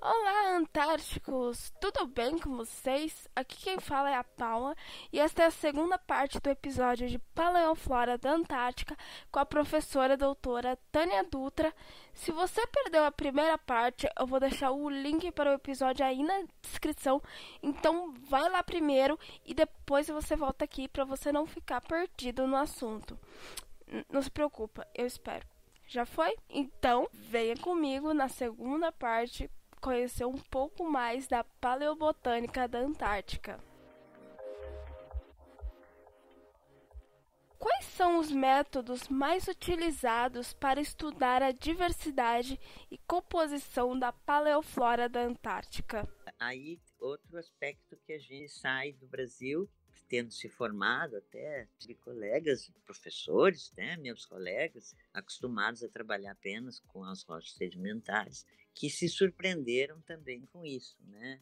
Olá, Antárticos! Tudo bem com vocês? Aqui quem fala é a Paula e esta é a segunda parte do episódio de Paleoflora da Antártica com a professora doutora Tânia Dutra. Se você perdeu a primeira parte, eu vou deixar o link para o episódio aí na descrição, então vai lá primeiro e depois você volta aqui para você não ficar perdido no assunto. Não se preocupa, eu espero. Já foi? Então, venha comigo na segunda parte conhecer um pouco mais da paleobotânica da Antártica. Quais são os métodos mais utilizados para estudar a diversidade e composição da paleoflora da Antártica? Aí, outro aspecto que a gente sai do Brasil, tendo se formado até de colegas, professores, né, meus colegas, acostumados a trabalhar apenas com as rochas sedimentares, que se surpreenderam também com isso, né?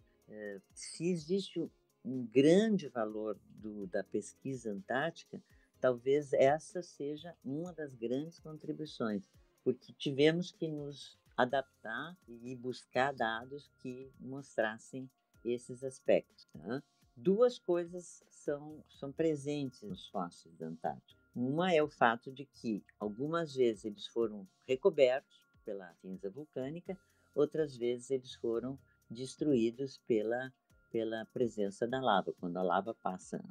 Se existe um grande valor da pesquisa antártica, talvez essa seja uma das grandes contribuições, porque tivemos que nos adaptar e buscar dados que mostrassem esses aspectos. Tá? Duas coisas são presentes nos fósseis da Antártica. Uma é o fato de que algumas vezes eles foram recobertos pela cinza vulcânica, outras vezes eles foram destruídos pela presença da lava. Quando a lava passa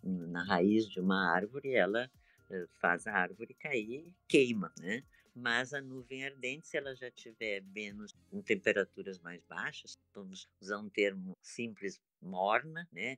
na raiz de uma árvore, ela faz a árvore cair e queima, né? Mas a nuvem ardente, se ela já tiver menos, com temperaturas mais baixas, vamos usar um termo simples, morna, né?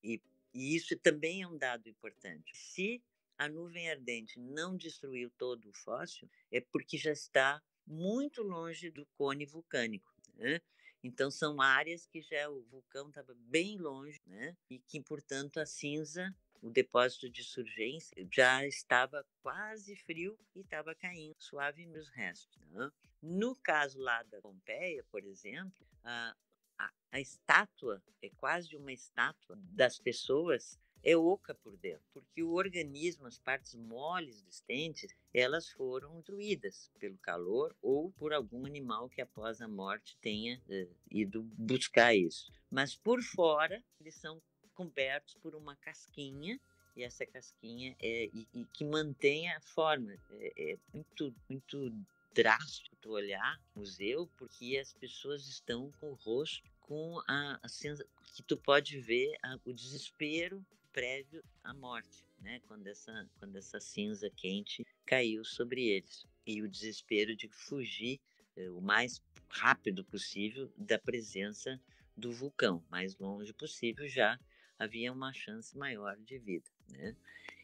E isso também é um dado importante. Se a nuvem ardente não destruiu todo o fóssil, é porque já está muito longe do cone vulcânico, né? Então, são áreas que já o vulcão estava bem longe, né? E que, portanto, a cinza, o depósito de surgência, já estava quase frio e estava caindo suave nos restos. Né? No caso lá da Pompeia, por exemplo, a estátua é quase uma estátua das pessoas, é oca por dentro, porque o organismo, as partes moles dos dentes, elas foram destruídas pelo calor ou por algum animal que após a morte tenha ido buscar isso. Mas por fora, eles são cobertos por uma casquinha, e essa casquinha e que mantém a forma. É muito drástico tu olhar o museu, porque as pessoas estão com o rosto com a que tu pode ver o desespero prévio à morte, né? Quando essa cinza quente caiu sobre eles. E o desespero de fugir o mais rápido possível da presença do vulcão. Mais longe possível já havia uma chance maior de vida, né?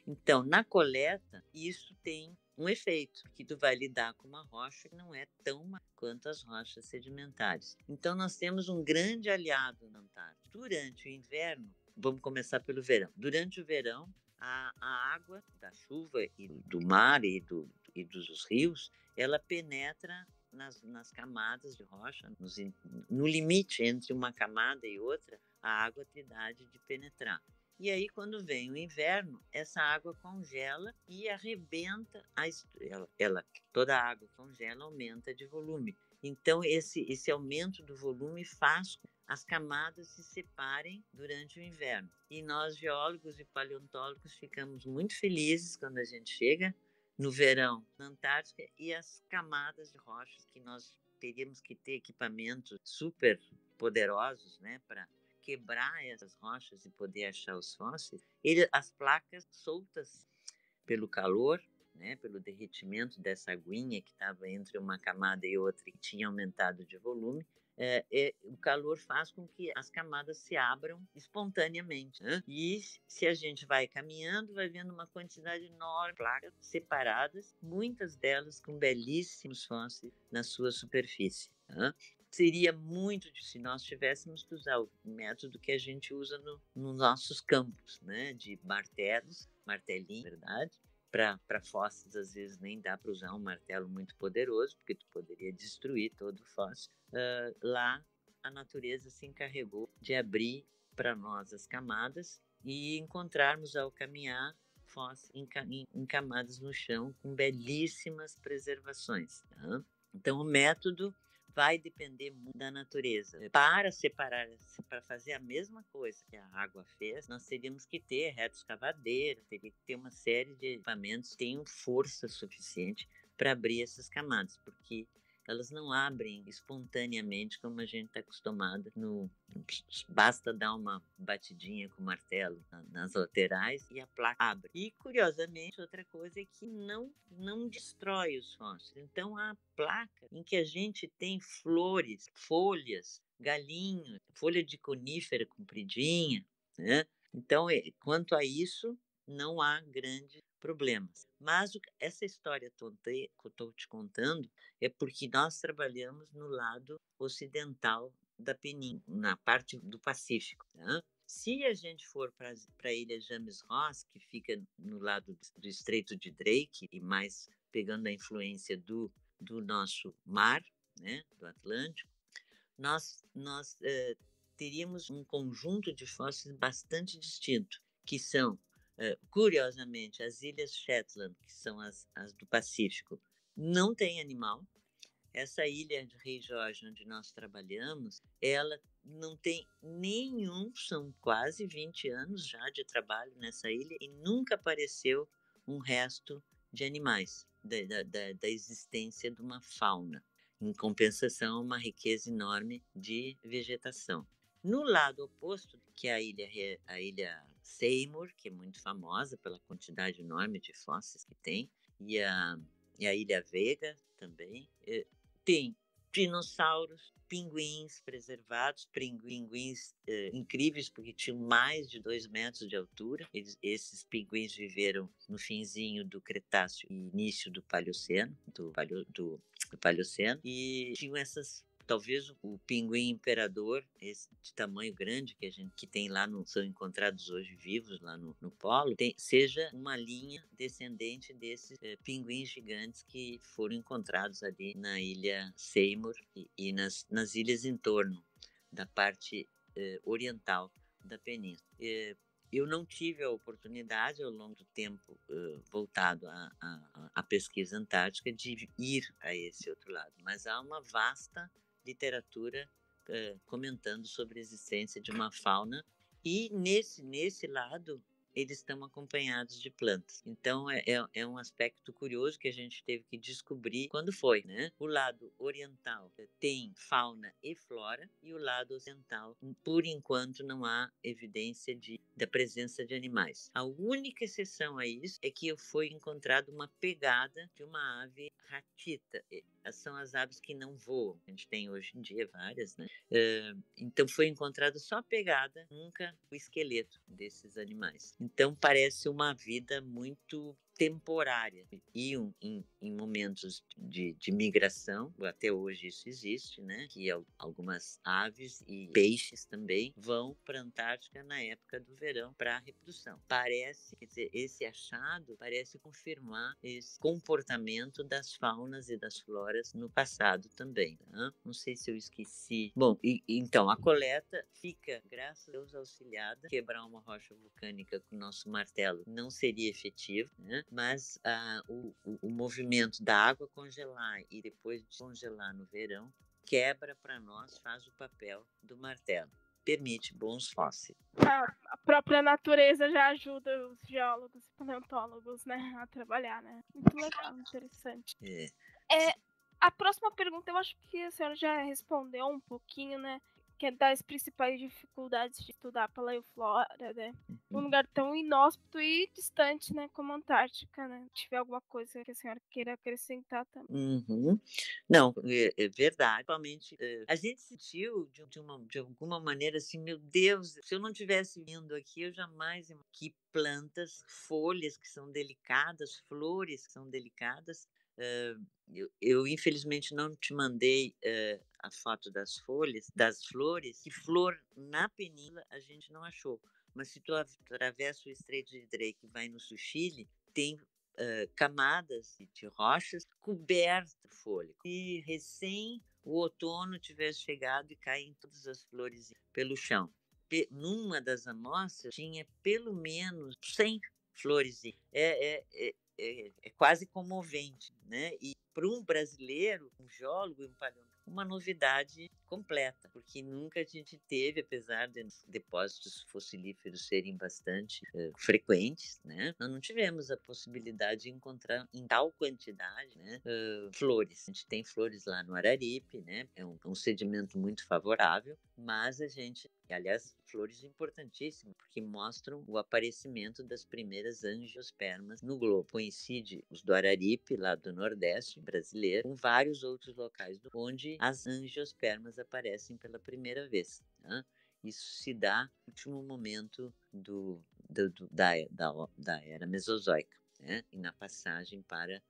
Então, na coleta, isso tem um efeito, que tu vai lidar com uma rocha que não é tão má quanto as rochas sedimentares. Então, nós temos um grande aliado na Antártida. Durante o inverno, vamos começar pelo verão. Durante o verão, a água da chuva e do mar e dos rios, ela penetra nas camadas de rocha, no limite entre uma camada e outra, a água tem idade de penetrar. E aí, quando vem o inverno, essa água congela e arrebenta toda a água congela, aumenta de volume. Então, esse aumento do volume faz com que as camadas se separem durante o inverno. E nós, geólogos e paleontólogos, ficamos muito felizes quando a gente chega no verão na Antártica e as camadas de rochas que nós teríamos que ter equipamentos super poderosos, né, para quebrar essas rochas e poder achar os fósseis, as placas soltas pelo calor, né, pelo derretimento dessa aguinha que estava entre uma camada e outra e tinha aumentado de volume, o calor faz com que as camadas se abram espontaneamente. Né? E se a gente vai caminhando, vai vendo uma quantidade enorme de placas separadas, muitas delas com belíssimos fósseis na sua superfície. Né? Seria muito se nós tivéssemos que usar o método que a gente usa nos nossos campos, né? De martelinho, verdade? Para fósseis, às vezes, nem dá para usar um martelo muito poderoso, porque tu poderia destruir todo o fóssil. Lá, a natureza se encarregou de abrir para nós as camadas e encontrarmos, ao caminhar, fósseis em camadas no chão com belíssimas preservações. Tá? Então, o método vai depender muito da natureza. Para separar, para fazer a mesma coisa que a água fez, nós teríamos que ter retroescavadeira, teria que ter uma série de equipamentos que tenham força suficiente para abrir essas camadas, porque elas não abrem espontaneamente como a gente está acostumado. Basta dar uma batidinha com o martelo nas laterais e a placa abre. E, curiosamente, outra coisa é que não destrói os fósseis. Então, a placa em que a gente tem flores, folhas, galinhos, folha de conífera compridinha, né? Então, quanto a isso, não há grandes problemas. Mas essa história toda que eu estou te contando é porque nós trabalhamos no lado ocidental da península, na parte do Pacífico. Né? Se a gente for para a ilha James Ross, que fica no lado do Estreito de Drake, e mais pegando a influência do nosso mar, né, do Atlântico, nós teríamos um conjunto de fósseis bastante distinto, que são, curiosamente, as Ilhas Shetland, que são as do Pacífico, não tem animal. Essa ilha de Rei Jorge, onde nós trabalhamos, ela não tem nenhum, são quase 20 anos já de trabalho nessa ilha e nunca apareceu um resto de animais, da existência de uma fauna. Em compensação, uma riqueza enorme de vegetação. No lado oposto, que é a ilha Seymour, que é muito famosa pela quantidade enorme de fósseis que tem, e a Ilha Vega também, tem dinossauros, pinguins preservados, pinguins incríveis, porque tinham mais de 2 metros de altura. Esses pinguins viveram no finzinho do Cretáceo e início do Paleoceno, do Paleoceno, e tinham talvez o pinguim imperador, esse de tamanho grande que tem lá, são encontrados hoje vivos lá no polo, seja uma linha descendente desses pinguins gigantes que foram encontrados ali na ilha Seymour e nas ilhas em torno da parte oriental da península. Eu não tive a oportunidade, ao longo do tempo voltado à pesquisa antártica, de ir a esse outro lado, mas há uma vasta literatura comentando sobre a existência de uma fauna, e nesse lado eles estão acompanhados de plantas. Então é um aspecto curioso que a gente teve que descobrir quando foi, né? O lado oriental tem fauna e flora, e o lado ocidental, por enquanto, não há evidência da presença de animais. A única exceção a isso é que foi encontrada uma pegada de uma ave ratita. São as aves que não voam. A gente tem hoje em dia várias, né? Então foi encontrada só a pegada, nunca o esqueleto desses animais. Então parece uma vida muito temporária, e em momentos de migração, até hoje isso existe, né? Que algumas aves e peixes também vão para a Antártica na época do verão para a reprodução. Quer dizer, esse achado parece confirmar esse comportamento das faunas e das floras no passado também. Tá? Não sei se eu esqueci. Bom, então a coleta fica, graças a Deus, auxiliada. Quebrar uma rocha vulcânica com o nosso martelo não seria efetivo, né? Mas o movimento da água congelar e depois descongelar no verão quebra para nós, faz o papel do martelo, permite bons fósseis. A própria natureza já ajuda os geólogos e paleontólogos, né, a trabalhar, né? Muito legal, interessante. A próxima pergunta, eu acho que a senhora já respondeu um pouquinho, né? Que é das principais dificuldades de estudar a paleoflora, né? Um lugar tão inóspito e distante, né, como a Antártica, né? Se tiver alguma coisa que a senhora queira acrescentar também. Não, é verdade. Principalmente, a gente sentiu de alguma maneira assim, meu Deus, se eu não tivesse vindo aqui, eu jamais que plantas, folhas que são delicadas, flores que são delicadas. Eu infelizmente não te mandei a foto das flores, que flor na península a gente não achou. Mas se tu atravessa o Estreito de Drake e vai no Chile, tem camadas de rochas cobertas de folha. E recém o outono tivesse chegado e caem todas as flores pelo chão. Numa das amostras tinha pelo menos 100 flores. É quase comovente, né? E para um brasileiro, um geólogo e um paleontólogo, uma novidade completa, porque nunca a gente teve, apesar de depósitos fossilíferos serem bastante frequentes, né? Nós não tivemos a possibilidade de encontrar em tal quantidade, né, flores. A gente tem flores lá no Araripe, né? É um sedimento muito favorável, mas a gente, aliás, flores importantíssimas, porque mostram o aparecimento das primeiras angiospermas no globo. Coincide os do Araripe, lá do Nordeste brasileiro, com vários outros locais onde as angiospermas aparecem pela primeira vez, né? Isso se dá no último momento da era Mesozoica, né? E na passagem para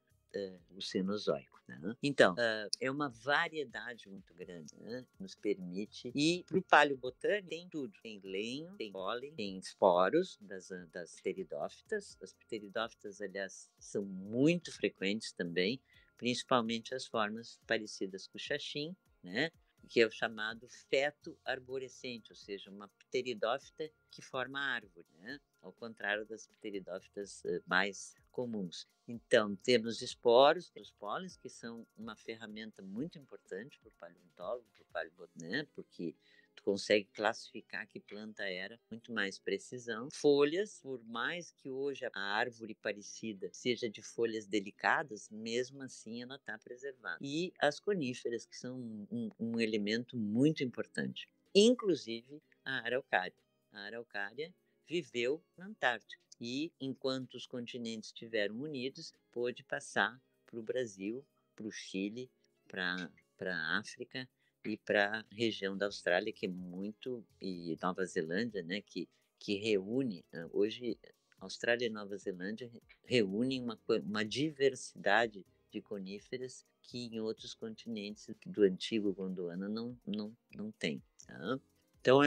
o Cenozoico, né? Então, é uma variedade muito grande, né? Nos permite. E para o paleobotânico tem tudo. Tem lenho, tem pólen, tem esporos das pteridófitas. As pteridófitas, aliás, são muito frequentes também, principalmente as formas parecidas com o xaxim, né? Que é o chamado feto arborescente, ou seja, uma pteridófita que forma árvore, né? Ao contrário das pteridófitas mais comuns. Então, temos esporos, os pólens, que são uma ferramenta muito importante para o paleontólogo, para o paleobotânico, né? Porque tu consegue classificar que planta era, muito mais precisão. Folhas, por mais que hoje a árvore parecida seja de folhas delicadas, mesmo assim ela está preservada. E as coníferas, que são um elemento muito importante, inclusive a araucária. A araucária viveu na Antártica e, enquanto os continentes estiveram unidos, pôde passar para o Brasil, para o Chile, para a África e para a região da Austrália, que é muito, e Nova Zelândia, né, que reúne, hoje, Austrália e Nova Zelândia reúnem uma diversidade de coníferas que em outros continentes do antigo Gondwana não tem. Tá? Então,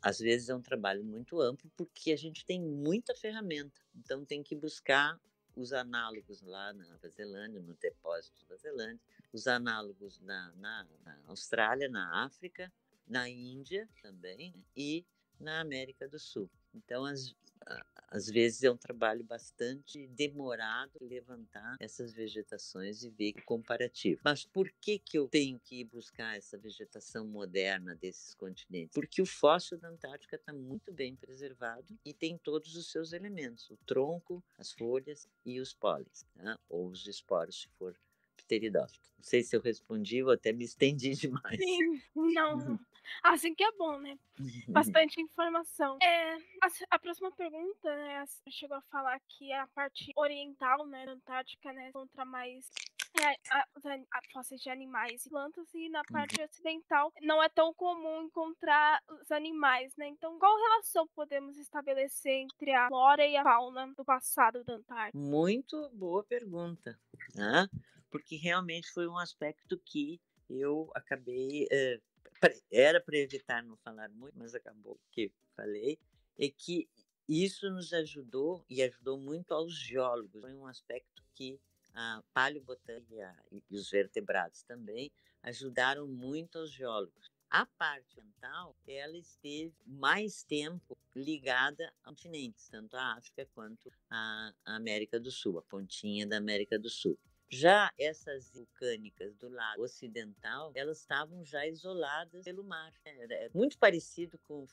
às vezes é um trabalho muito amplo, porque a gente tem muita ferramenta. Então, tem que buscar os análogos lá na Nova Zelândia, no depósito da Nova Zelândia, os análogos na Austrália, na África, na Índia também, né? E na América do Sul. Então, às vezes é um trabalho bastante demorado levantar essas vegetações e ver o comparativo. Mas por que eu tenho que ir buscar essa vegetação moderna desses continentes? Porque o fóssil da Antártica está muito bem preservado e tem todos os seus elementos, o tronco, as folhas e os pólens, né? Ou os esporos, se for pteridófito. Não sei se eu respondi ou até me estendi demais. Sim, não. Assim que é bom, né? Bastante informação. A próxima pergunta, né? Chegou a falar que a parte oriental, né, da Antártica, né, encontra mais fósseis de animais e plantas, e na parte ocidental não é tão comum encontrar os animais, né? Então, qual relação podemos estabelecer entre a flora e a fauna do passado da Antártica? Muito boa pergunta, né? Porque realmente foi um aspecto que eu acabei. Era para evitar não falar muito, mas acabou que falei, é que isso nos ajudou e ajudou muito aos geólogos. Foi um aspecto que a paleobotânica e os vertebrados também ajudaram muito aos geólogos. A parte ambiental, ela esteve mais tempo ligada a continentes, tanto a África quanto a América do Sul, a pontinha da América do Sul. Já essas vulcânicas do lado ocidental, elas estavam já isoladas pelo mar. É muito parecido com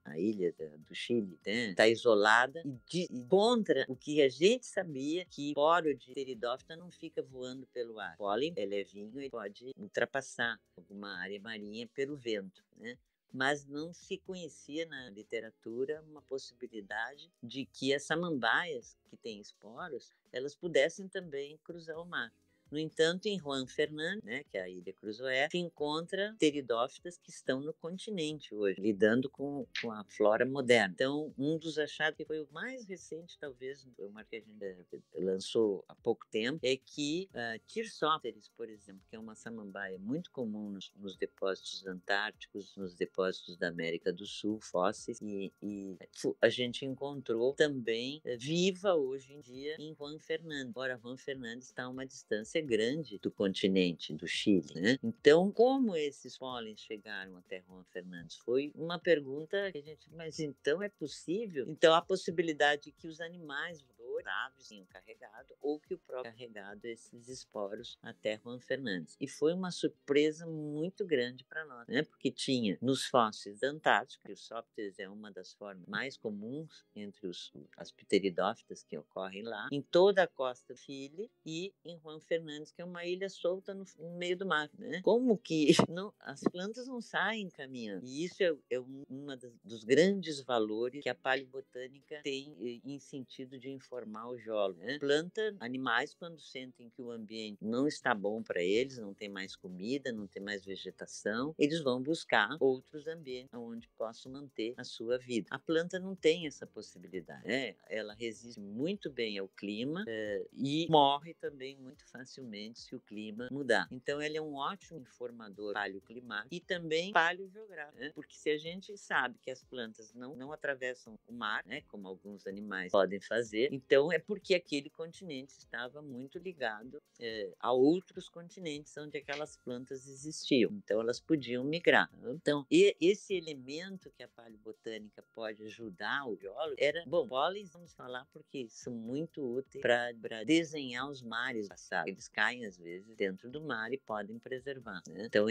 a ilha do Chile, né? Está isolada e contra o que a gente sabia, que poro de pteridófita não fica voando pelo ar. O pólen é levinho e pode ultrapassar alguma área marinha pelo vento, né? Mas não se conhecia na literatura uma possibilidade de que as samambaias, que têm esporos, elas pudessem também cruzar o mar. No entanto, em Juan Fernández, né, que é a ilha Cruzoé, se encontra pteridófitas que estão no continente hoje, lidando com a flora moderna. Então, um dos achados, que foi o mais recente, talvez, uma que a gente lançou há pouco tempo, é que Tirsoteris, por exemplo, que é uma samambaia muito comum nos depósitos antárticos, nos depósitos da América do Sul, fósseis, e a gente encontrou também viva hoje em dia em Juan Fernández. Ora, Juan Fernández está a uma distância grande do continente do Chile, né? Então, como esses pólens chegaram até Juan Fernández? Foi uma pergunta que a gente, mas então é possível? Então, a possibilidade de que os animais voadores flores, aves tinham carregado, ou que o próprio carregado esses esporos até Juan Fernandes. E foi uma surpresa muito grande para nós, né? Porque tinha nos fósseis da Antártica, o Sópteris é uma das formas mais comuns entre as pteridófitas que ocorrem lá, em toda a costa do Chile e em Juan Fernandes, que é uma ilha solta no meio do mar, né? Como que não, as plantas não saem caminhando? E isso é dos grandes valores que a paleobotânica tem em sentido de informar o geólogo, né? Animais, quando sentem que o ambiente não está bom para eles, não tem mais comida, não tem mais vegetação, eles vão buscar outros ambientes onde possam manter a sua vida. A planta não tem essa possibilidade, né? Ela resiste muito bem ao clima e morre também muito facilmente se o clima mudar. Então, ele é um ótimo informador paleoclimático e também paleogeográfico, né? Porque se a gente sabe que as plantas não atravessam o mar, né, como alguns animais podem fazer, então é porque aquele continente estava muito ligado a outros continentes onde aquelas plantas existiam. Então, elas podiam migrar. Então, esse elemento que a paleobotânica pode ajudar o biólogo pólenes, vamos falar, porque são muito úteis para desenhar os mares passados. Eles caem, às vezes, dentro do mar e podem preservar, né? Então,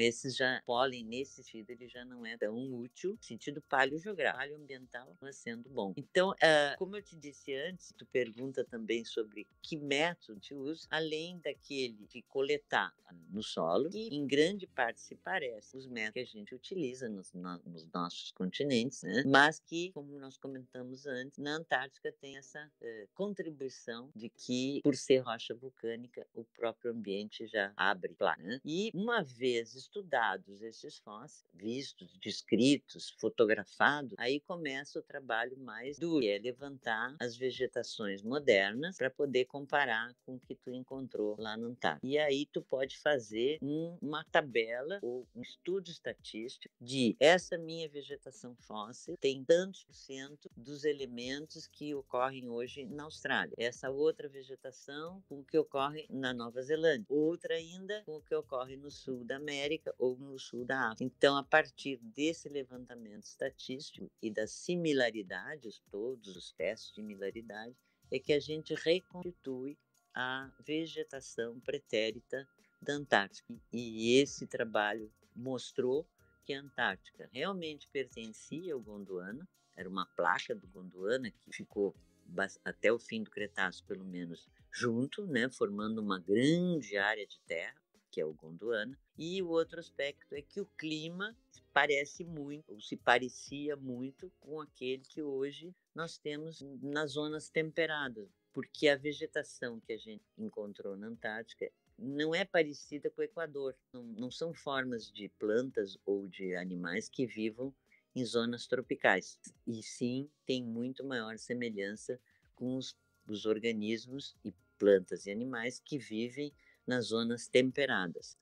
pólen, nesse sentido, ele já não é tão útil no sentido paleogeográfico, paleoambiental, mas sendo bom. Então, como eu te disse antes, tu pergunta também sobre que método te usa, além daquele de coletar no solo, que em grande parte se parece os métodos que a gente utiliza nos nossos continentes, né? Mas que, como nós comentamos antes, na Antártica tem essa contribuição de que, por ser rocha vulcânica, o próprio ambiente já abre, claro, né? E uma vez estudados esses fósseis, vistos, descritos, fotografados, aí começa o trabalho mais duro, que é levantar as vegetações modernas para poder comparar com o que tu encontrou lá na Antártica. E aí tu pode fazer uma tabela ou um estudo estatístico de essa minha vegetação fóssil tem tantos por cento dos elementos que ocorrem hoje na Austrália. Essa outra vegetação com o que ocorre na Nova Zelândia. Outra ainda com o que ocorre no sul da América ou no sul da África. Então, a partir desse levantamento estatístico e das similaridades, todos os testes de similaridade, é que a gente reconstitui a vegetação pretérita da Antártica. E esse trabalho mostrou que a Antártica realmente pertencia ao Gondwana, era uma placa do Gondwana que ficou até o fim do Cretáceo, pelo menos, junto, né, formando uma grande área de terra, que é o Gondwana. E o outro aspecto é que o clima parece muito, ou se parecia muito, com aquele que hoje nós temos nas zonas temperadas, porque a vegetação que a gente encontrou na Antártica não é parecida com o Equador. Não são formas de plantas ou de animais que vivam em zonas tropicais. E sim, tem muito maior semelhança com os organismos e plantas e animais que vivem nas zonas temperadas.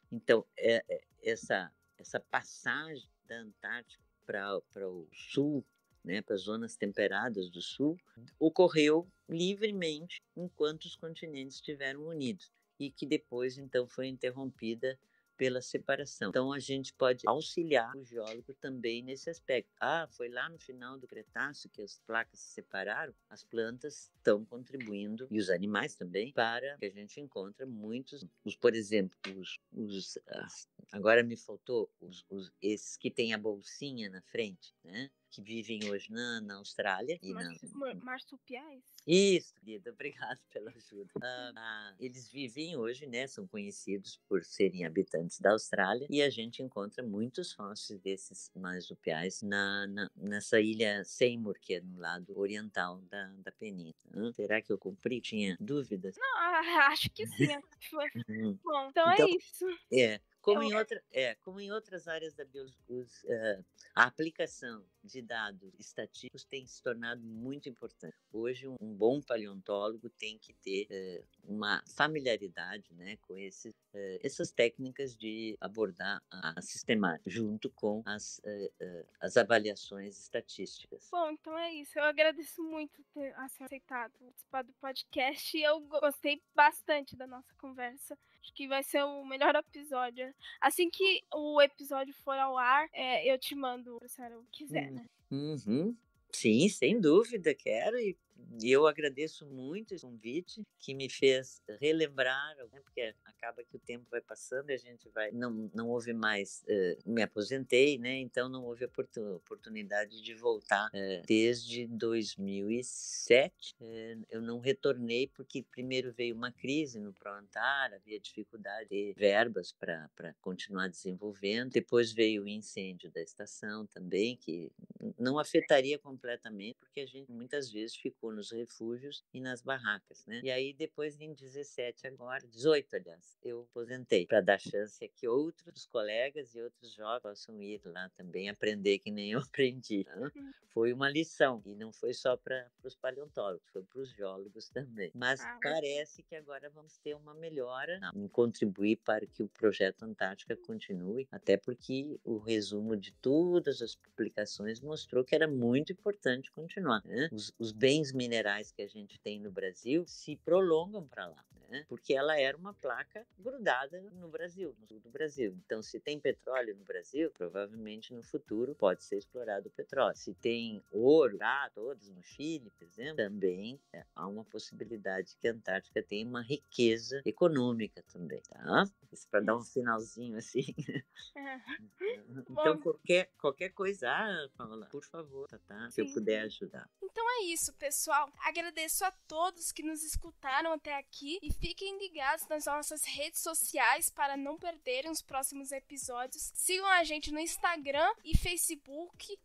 Então, essa passagem da Antártica para o sul, né, para as zonas temperadas do sul, ocorreu livremente enquanto os continentes estiveram unidos e que depois, então, foi interrompida pela separação. Então, a gente pode auxiliar o geólogo também nesse aspecto. Foi lá no final do Cretáceo que as placas se separaram, as plantas estão contribuindo, e os animais também, para que a gente encontre muitos, por exemplo, agora me faltou, esses que têm a bolsinha na frente, né? Que vivem hoje na Austrália. Marsupiais? Isso, querida, obrigado pela ajuda. Eles vivem hoje, né? São conhecidos por serem habitantes da Austrália e a gente encontra muitos fósseis desses marsupiais nessa ilha Seymour, que é no lado oriental da península. Será que eu cumpri? Tinha dúvidas? Não, acho que sim. Bom, então é Então, isso. Como em outras áreas da biologia, a aplicação de dados estatísticos tem se tornado muito importante. Hoje, um bom paleontólogo tem que ter uma familiaridade, né, com essas técnicas de abordar a sistemática, junto com as avaliações estatísticas. Bom, então é isso. Eu agradeço muito ter aceitado participar do podcast e eu gostei bastante da nossa conversa. Acho que vai ser o melhor episódio. Assim que o episódio for ao ar, eu te mando, se eu quiser, né? Uhum. Sim, sem dúvida, quero. E E eu agradeço muito esse convite que me fez relembrar, né, porque acaba que o tempo vai passando e a gente não houve mais, me aposentei, né, então não houve oportunidade de voltar desde 2007. Eu não retornei porque primeiro veio uma crise no ProAntar, havia dificuldade de verbas para continuar desenvolvendo, depois veio o incêndio da estação também, que não afetaria completamente, porque a gente muitas vezes ficou nos refúgios e nas barracas, né? E aí depois em 18 aliás, eu aposentei para dar chance a que outros colegas e outros jovens possam ir lá também aprender que nem eu aprendi. Né? Foi uma lição e não foi só para os paleontólogos, foi para os geólogos também. Mas parece que agora vamos ter uma melhora em contribuir para que o projeto Antártica continue, até porque o resumo de todas as publicações mostrou que era muito importante continuar. Né? Os bens minerais que a gente tem no Brasil se prolongam para lá, né? Porque ela era uma placa grudada no Brasil, no sul do Brasil. Então, se tem petróleo no Brasil, provavelmente no futuro pode ser explorado o petróleo. Se tem ouro, todos no Chile, por exemplo, também há uma possibilidade que a Antártica tenha uma riqueza econômica também, tá? Isso para dar um finalzinho assim. Então, qualquer coisa, Paula, por favor, tá? Se eu puder ajudar. Então é isso, pessoal. Agradeço a todos que nos escutaram até aqui e fiquem ligados nas nossas redes sociais para não perderem os próximos episódios. Sigam a gente no Instagram e Facebook,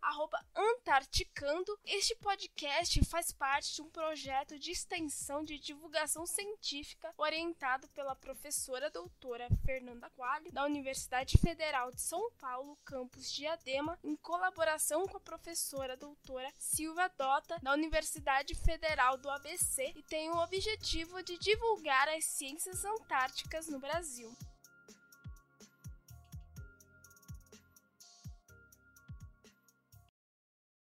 @Antarticando. Este podcast faz parte de um projeto de extensão de divulgação científica orientado pela professora doutora Fernanda Quali, da Universidade Federal de São Paulo, campus Diadema, em colaboração com a professora doutora Silvia Dota, da Universidade Federal do ABC, e tem o objetivo de divulgar as ciências antárticas no Brasil.